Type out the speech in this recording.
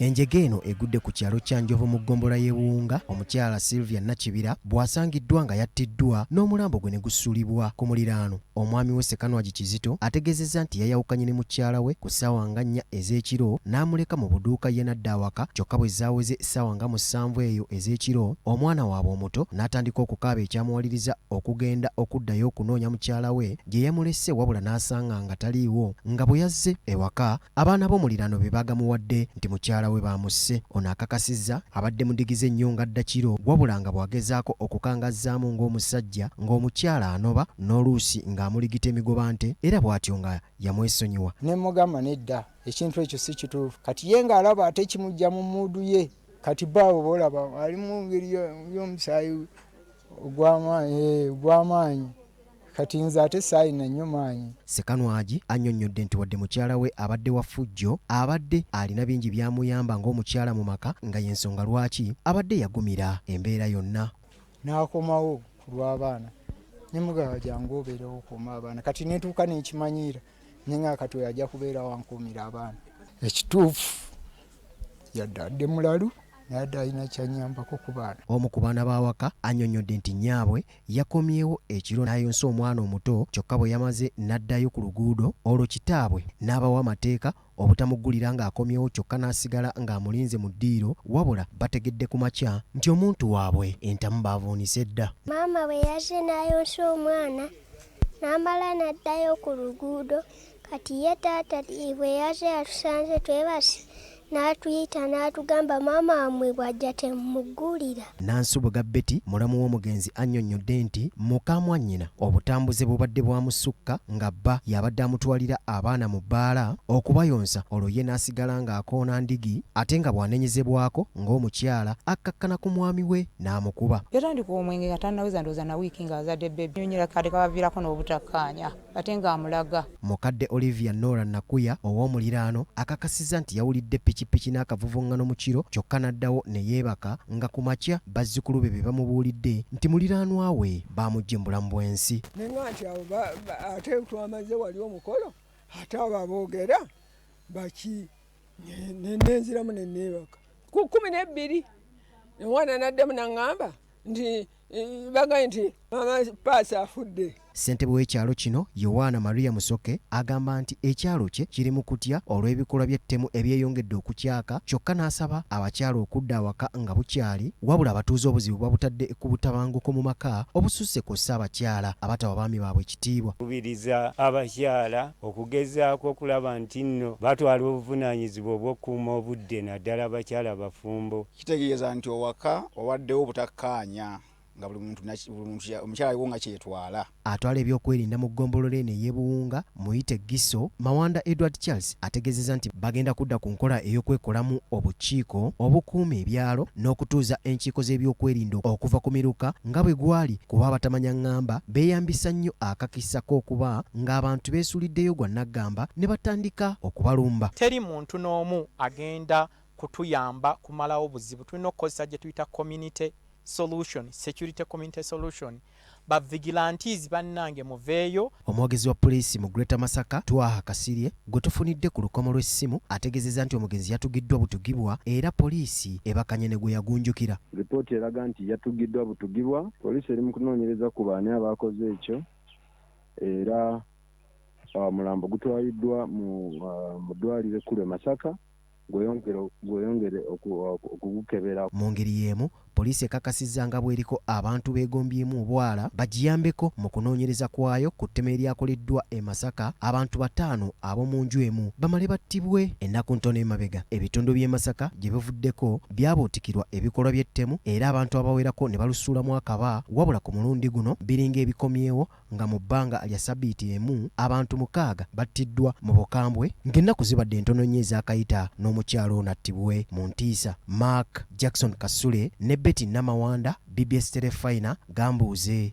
Enjege eno egudde ku kyalo kya Njovu mu ggombolola y'e Buwunga. Omukyala Sylvia Nakibira bw'asangiddwa nga yattiddwa n'omulambo gwe ne gusuulibwa ku muliraano. Omwami we Ssekanwagi Kizito ategeezezza nti yayawukanye ne mukyala we ku ssaawa nga 4 ez'ekiro n'amuleka mu buduuka ye n'adda awaka, kyokka bwe zaaweze essaawa nga 7 eyo ez'ekiro omwana waabwe omuto n'atandika okukaaba ekyamuwaliriza okugenda okuddayo okunoonya mukyala we gye yamulese, wabula n'asanga nga taliiwo. Nga bwe yazze ewaka abaana b'omuliraano be baagamuwadde nti mukyala we bamusse. Ono akakasizza abadde mudigize nnyo nga adda kiro, wabula nga bw'agezaako okukangazzaamu ng'omusajja ng'omukyala anoba n'oluusi ng'amuligita emigoba nte, era bw'atyo nga yamwesonyiwa. Ne mugamba nedda ekintu ekyo si kituufu, kati ye ng'alaba ate kimujja mu mmuudu ye, kati baabo boolaba ali mu ngeri y'omusaayi ogw'amaanyi, kati nze ate saayina nnyo maanyi. Ssekanwagi annyonnyodde nti wadde mukyala we abadde wa ffujjo, abadde alina bingi by'amuyamba ng'omukyala mu maka, nga y'ensonga lwaki abadde yagumira embeera yonna. N'akomawo ku lw'abaana, ne mugaba jangu obeerewo okuuma abaana, kati netuuka n'ekimanyiira nenga kati oyo ajja kubeera wankuumira abaana. Ekituufu yadde adde mulalu yadde alina kyanyambako ku baana. Omu ku baana b'awaka annyonnyodde nti nnyabwe yakomyewo ekiro n'ayonsa omwana omuto, kyokka bwe yamaze n'addayo ku luguudo, olwo kitaabwe n'abawa amateeka obutamuggulira ng'akomyewo, kyokka n'asigala ng'amulinze mu ddiiro, wabula bategedde ku makya nti omuntu waabwe entamu baavuunise dda. Maama bwe yazze n'ayonsa omwana n'amala n'addayo ku luguudo, kati ye taata bwe yazze atusanze twebase n'atuyita n'atugamba maama wamwe bw'ajja temuggulira. Nansubuga Betty mulamu w'omugenzi annyonnyodde nti muka mwannyina obutambuze bubadde bwamusukka, nga bba y'abadde amutwalira abaana mu bbaala okubayonsa, olwo ye n'asigala ng'akoona ndigi, ate nga bw'anenyezebwako ng'omukyala akkakkana ku mwami we n'amukuba. Yatandika omwenge nga tannaweza ndowooza na wiiki ng'azadde bbebi, nyonyera kale kabaviirako n'obutakkaanya ate ng'amulaga. Mukadde Olivia Nora Nakuya ow'omuliraano akakasizza nti yawulidde pikipiki n'akavuvuŋŋano mu kiro, kyokka n'addawo ne yeebaka, nga ku makya bazzukulu be be bamubuulidde nti muliraanwa we baamugye mu bulamu bw'ensi. Nenga nti abo ate twamaze wali omukolo ate abo aboogera baki nenziramu ne neebaka ku 12 omwana n'addemu n'aŋŋamba nti bagaye nti mama paasi afudde. Ssentebe w'ekyalo kino Yowaana Maria Musoke agamba nti ekyalo kye kiri mu kutya olw'ebikolwa by'ettemu ebyeyongedde okukyaka, kyokka n'asaba abakyala okudda awaka nga bukyali, wabula abatuuze obuzibu babutadde ku butabanguko mu maka obususse kw'ossa abakyala abatawa baami baabwe ekitiibwa. Kubiriza abakyala okugezaako okulaba nti nno batwala obuvunaanyizibwa obw'okukuuma obudde, naddala abakyala bafumbo. Kitegeeza nti owaka owaddewo obutakkaanya nga buli muntu omukyala aliwo nga kyetwala. Atwala ebyokwerinda mu ggombolola eno ey'e Buwunga Muyite Gisso, Mawanda Edward Charles ategeezezza nti bagenda kudda ku nkola ey'okwekolamu obukiiko obukuuma ebyalo n'okutuuza enkiiko z'ebyokwerinda okuva ku miruka nga bwe gwali, kuba abatamanya ŋŋamba beeyambisa nnyo akakisa k'okuba ng'abantu beesuuliddeyo gwa naggamba ne batandika okubalumba. Teri muntu n'omu agenda kutuyamba kumalawo buzibu. Tulina okukozesa gye tuyita community solution, security community solution. Ba vigilantes bannange muveeyo. Omwogezi wa poliisi mu Greater Masaka Twaha Kasirye gwe tufunidde ku lukomo lw'essimu ategeezezza nti omugenzi yatugiddwa butugibwa era poliisi ebakanye ne gwe yagunjukira. Lipooti eraga nti yatugiddwa butugibwa. Poliisi eri mu kunoonyereza ku baani abakoze ekyo, era omulambo gutwaliddwa mu ddwaliro ekkulu e Masaka gweyongere okugukebera. Mu ngeri y'emu poliisi ekakasizza nga bweriko abantu beegombyemu obwala bagiyambeko mu kunoonyereza kwayo ku ttemu eryakoleddwa e Masaka abantu 5 ab'omu nju emu bamale battibwe ennaku ntono emabega. Ebitundu by'e Masaka gye bivuddeko byabuutikirwa ebikolwa by'ettemu era abantu abawerako ne balusuulamu akaba, wabula ku mulundi guno biringa ebikomyewo nga mu bbanga lya ssabbiiti emu abantu 6 battiddwa mu bukambwe ng'ennaku zibadde entono nnyo ez'akayita n'omukyalo ono attibwe mu ntiisa. Mark Jackson Kasule ne Betty Namawanda, BBS Telefina, Gambuuze.